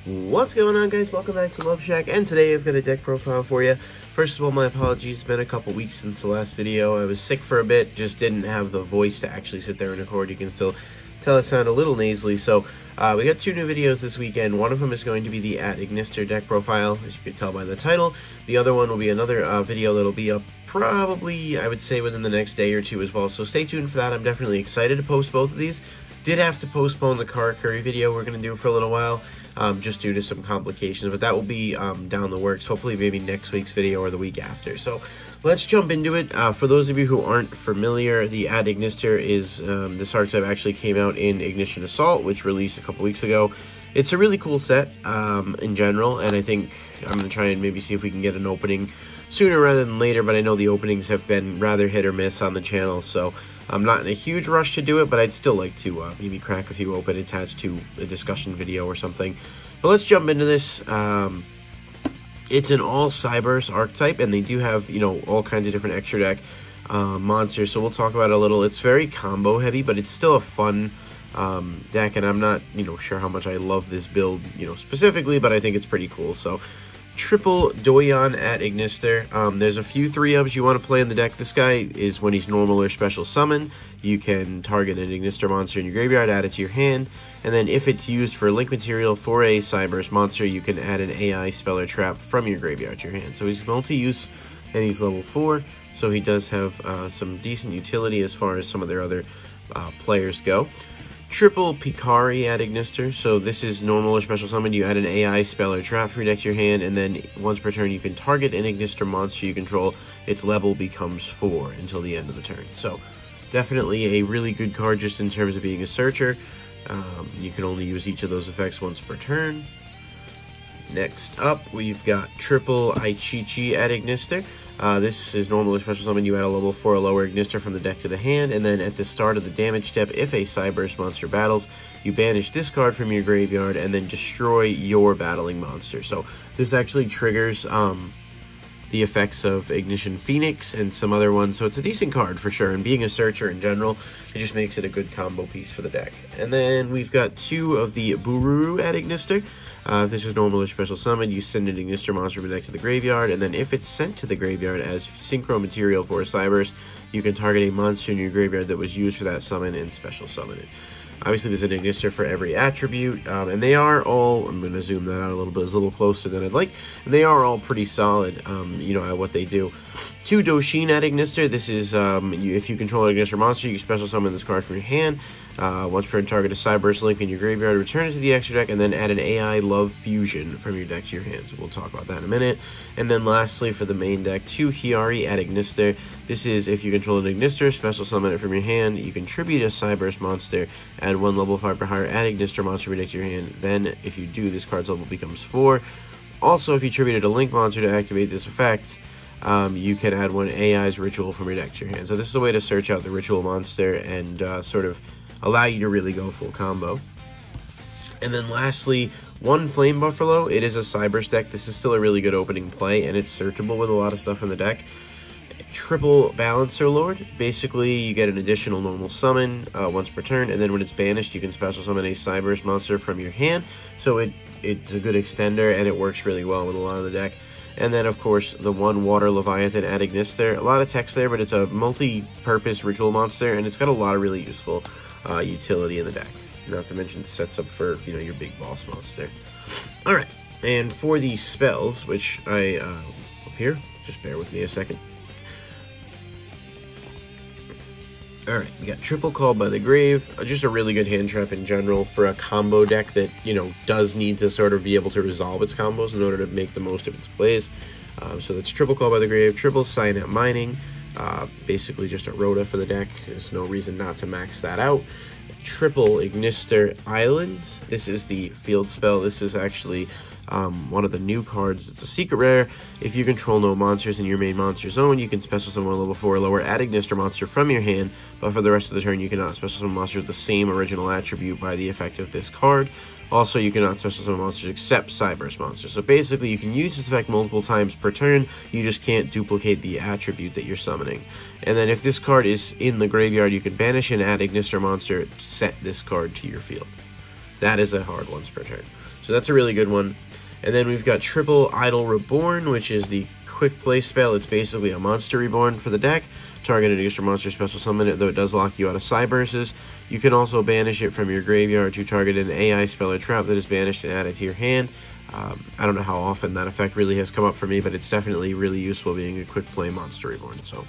What's going on, guys? Welcome back to Loveshack, and today I've got a deck profile for you. First of all, my apologies. It's been a couple weeks since the last video. I was sick for a bit, just didn't have the voice to actually sit there and record. You can still tell I sound a little nasally. So we got two new videos this weekend. One of them is going to be the @Ignister deck profile, as you can tell by the title. The other one will be another video that'll be up probably, I would say, within the next day or two as well. So stay tuned for that. I'm definitely excited to post both of these. Did have to postpone the Car Curry video we're going to do for a little while, just due to some complications, but that will be down the works, hopefully maybe next week's video or the week after. So let's jump into it. For those of you who aren't familiar, the @Ignister is this archetype actually came out in Ignition Assault, which released a couple weeks ago. It's a really cool set in general, and I think I'm going to try and maybe see if we can get an opening sooner rather than later, but I know the openings have been rather hit or miss on the channel, so I'm not in a huge rush to do it, but I'd still like to maybe crack a few open attached to a discussion video or something. But let's jump into this. It's an all Cyberse archetype, and they do have, you know, all kinds of different extra deck monsters, so we'll talk about it a little. It's very combo heavy, but it's still a fun deck, and I'm not, you know, sure how much I love this build, you know, specifically, but I think it's pretty cool. So triple Doyon @Ignister. There's a few 3-ups you want to play in the deck. This guy is when he's normal or special summon. You can target an Ignister monster in your graveyard, add it to your hand, and then if it's used for link material for a Cyberse monster, you can add an AI spell or trap from your graveyard to your hand. So he's multi-use, and he's level 4, so he does have some decent utility as far as some of their other players go. Triple Picari @Ignister. So this is normal or special summon. You add an AI spell or trap for your deck to your hand, and then once per turn you can target an Ignister monster you control. Its level becomes 4 until the end of the turn. So definitely a really good card just in terms of being a searcher. You can only use each of those effects once per turn. Next up, we've got Triple Aichichi @Ignister. This is normal or special summon. You add a level 4 or lower Ignister from the deck to the hand, and then at the start of the damage step, if a Cyberse monster battles, you banish this card from your graveyard and then destroy your battling monster. So this actually triggers the effects of Ignition Phoenix and some other ones, so it's a decent card for sure, and being a searcher in general, it just makes it a good combo piece for the deck. And then we've got 2 of the Bururu @Ignister. If this is normal or special summon, you send an Ignister monster from the deck to the graveyard, and then if it's sent to the graveyard as synchro material for a Cyberse, you can target a monster in your graveyard that was used for that summon and special summon it. Obviously, there's an Ignister for every attribute, and they are all, I'm going to zoom that out a little bit, it's a little closer than I'd like, and they are all pretty solid, you know, at what they do. 2 Doshin @Ignister. This is, if you control an Ignister monster, you can special summon this card from your hand. Once per turn, target a Cyberse link in your graveyard, return it to the extra deck, and then add an AI Love Fusion from your deck to your hand. So we'll talk about that in a minute. And then lastly, for the main deck, 2 Hiyari @Ignister. This is if you control an Ignister, special summon it from your hand, you contribute a Cyberse monster, add 1 level 5 or higher @Ignister monster from your deck to your hand. Then, if you do, this card's level becomes 4. Also, if you attributed a link monster to activate this effect, you can add 1 AI's ritual from your deck to your hand. So this is a way to search out the ritual monster and sort of allow you to really go full combo. And then lastly, 1 Flame Buffalo. It is a Cyberse deck. This is still a really good opening play, and it's searchable with a lot of stuff in the deck. Triple Balancer Lord. Basically, you get an additional normal summon once per turn, and then when it's banished, you can special summon a Cyberse monster from your hand. So it's a good extender, and it works really well with a lot of the deck. And then, of course, the 1 Water Leviathan @Ignister. A lot of text there, but it's a multi-purpose ritual monster, and it's got a lot of really useful utility in the deck. Not to mention it sets up for, you know, your big boss monster. Alright, and for the spells, which I up here, just bear with me a second. Alright, we got Triple Call by the Grave, just a really good hand trap in general for a combo deck that, you know, does need to sort of be able to resolve its combos in order to make the most of its plays. So that's Triple Call by the Grave, Triple Cyanide Mining, basically just a Rhoda for the deck. There's no reason not to max that out. Triple Ignister Island. This is the field spell. This is actually one of the new cards. It's a secret rare. If you control no monsters in your main monster zone, you can special summon 1 level 4 or lower @Ignister monster from your hand, but for the rest of the turn, you cannot special summon monsters with the same original attribute by the effect of this card. Also, you cannot special summon monsters except Cyberse monsters. So basically, you can use this effect multiple times per turn, you just can't duplicate the attribute that you're summoning. And then if this card is in the graveyard, you can banish an @Ignister monster, set this card to your field. That is a hard once per turn. So that's a really good one. And then we've got Triple Idol Reborn, which is the quick play spell. It's basically a monster reborn for the deck. Target an extra monster, special summon it, though it does lock you out of Cyburses. You can also banish it from your graveyard to target an AI spell or trap that is banished and add it to your hand. I don't know how often that effect really has come up for me, but it's definitely really useful being a quick play monster reborn. So,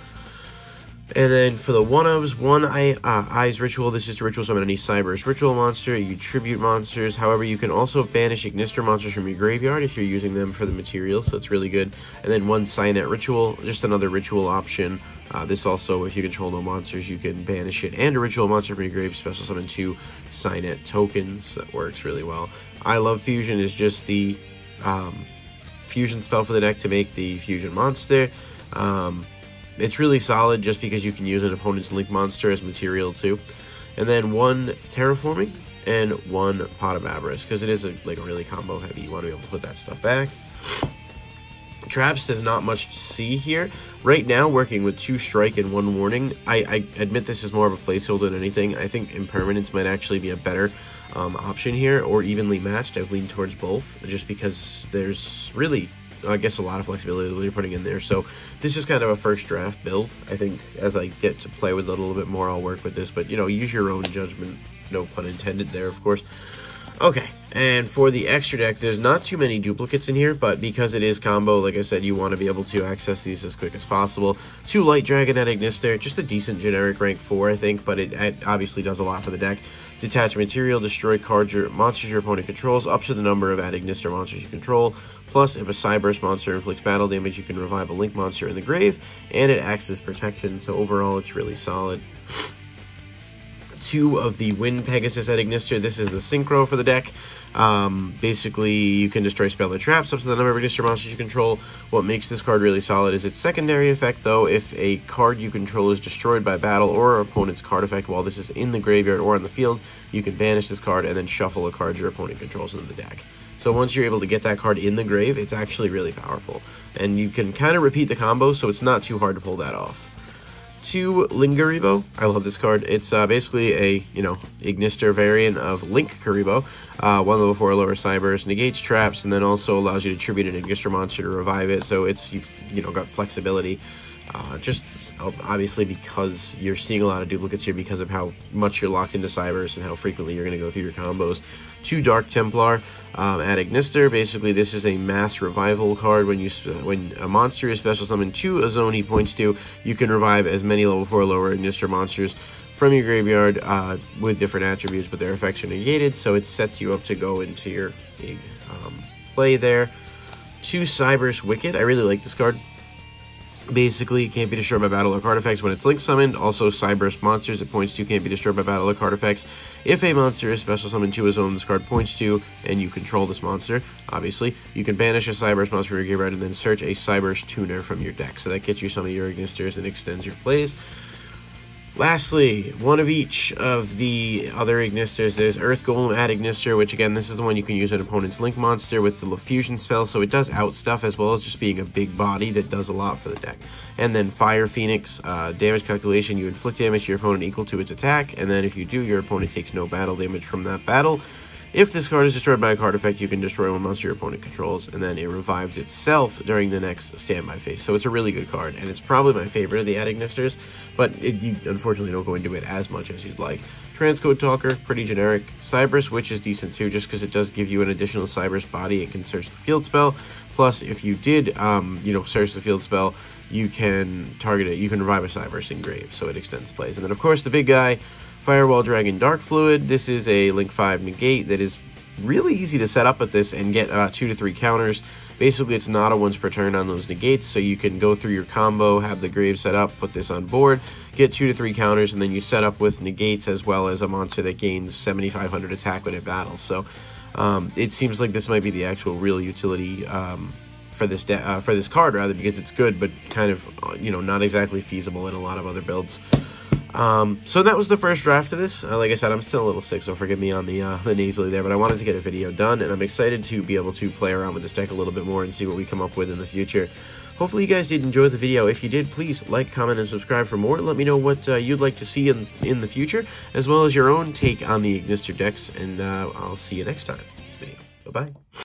and then for the one-ofs, Eyes Ritual. This is to ritual summon any Cyberse ritual monster. You tribute monsters. However, you can also banish Ignister monsters from your graveyard if you're using them for the material, so it's really good. And then one Signet Ritual, just another ritual option. This also, if you control no monsters, you can banish it and a ritual monster from your grave, special summon 2 Signet tokens. That works really well. I Love Fusion is just the fusion spell for the deck to make the fusion monster. It's really solid just because you can use an opponent's link monster as material too. And then one Terraforming and one Pot of Avarice, because it is like a really combo heavy. You want to be able to put that stuff back. Traps, there's not much to see here. Right now, working with 2 strike and 1 warning, I admit this is more of a placeholder than anything. I think Impermanence might actually be a better option here, or evenly matched. I've leaned towards both, just because there's really, I guess, a lot of flexibility that you're putting in there. So this is kind of a first draft build. I think as I get to play with it a little bit more, I'll work with this, but, you know, use your own judgment. No pun intended there, of course. Okay, and for the extra deck, there's not too many duplicates in here, but because it is combo, like I said, you want to be able to access these as quick as possible. 2 Light Dragon at Ignister, just a decent generic rank 4, I think, but it obviously does a lot for the deck. Detach material, destroy cards or monsters your opponent controls up to the number of Ignister monsters you control. Plus, if a Cyberse monster inflicts battle damage, you can revive a Link monster in the grave, and it acts as protection, so overall it's really solid. 2 of the Wind Pegasus at Ignister. This is the synchro for the deck. Basically, you can destroy spell or traps up to the number of Ignister monsters you control. What makes this card really solid is its secondary effect, though. If a card you control is destroyed by battle or opponent's card effect while this is in the graveyard or on the field, you can banish this card and then shuffle a card your opponent controls into the deck. So once you're able to get that card in the grave, it's actually really powerful. And you can kind of repeat the combo, so it's not too hard to pull that off. 2 Lingaribo. I love this card. It's basically a, Ignister variant of Link Karibo. 1 level 4 lower Cyberse, negates traps, and then also allows you to tribute an Ignister monster to revive it. So it's, you've got flexibility. Just obviously because you're seeing a lot of duplicates here because of how much you're locked into Cyberse and how frequently you're going to go through your combos. 2 Dark Templar at Ignister. Basically, this is a mass revival card. When a monster is special summoned to a zone he points to, you can revive as many level 4 or lower Ignister monsters from your graveyard with different attributes, but their effects are negated, so it sets you up to go into your big play there. 2 Cyberse Wicked. I really like this card. Basically, it can't be destroyed by battle or card effects when it's link summoned. Also, Cyberse monsters it points to can't be destroyed by battle or card effects. If a monster is special summoned to a zone this card points to, and you control this monster, obviously, you can banish a Cyberse monster from your graveyard and then search a Cyberse tuner from your deck. So that gets you some of your Ignisters and extends your plays. Lastly, 1 of each of the other Ignisters. There's Earth Golem at Ignister, which again, this is the one you can use an opponent's Link monster with the Fusion spell, so it does out stuff as well as just being a big body that does a lot for the deck. And then Fire Phoenix, damage calculation, you inflict damage to your opponent equal to its attack, and then if you do, your opponent takes no battle damage from that battle. If this card is destroyed by a card effect, you can destroy 1 monster your opponent controls, and then it revives itself during the next standby phase. So it's a really good card, and it's probably my favorite of the Ad Ignisters, but you unfortunately don't go into it as much as you'd like. Transcode Talker, pretty generic. Cyberse Witch is decent too, just because it does give you an additional Cyberse body and can search the field spell. Plus, if you did, search the field spell, you can target it. You can revive a Cyberse in grave, so it extends plays. And then, of course, the big guy, Firewall Dragon Dark Fluid. This is a Link 5 negate that is really easy to set up with this and get 2 to 3 counters. Basically, it's not a once per turn on those negates, so you can go through your combo, have the grave set up, put this on board, get 2 to 3 counters, and then you set up with negates as well as a monster that gains 7,500 attack when it battles. So it seems like this might be the actual real utility for this card, rather, because it's good, but kind of not exactly feasible in a lot of other builds. So that was the first draft of this. Like I said, I'm still a little sick, so forgive me on the nasally there, but I wanted to get a video done, and I'm excited to be able to play around with this deck a little bit more and see what we come up with in the future. Hopefully you guys did enjoy the video. If you did, please like, comment, and subscribe for more. Let me know what you'd like to see in the future, as well as your own take on the Ignister decks, and I'll see you next time. Bye-bye.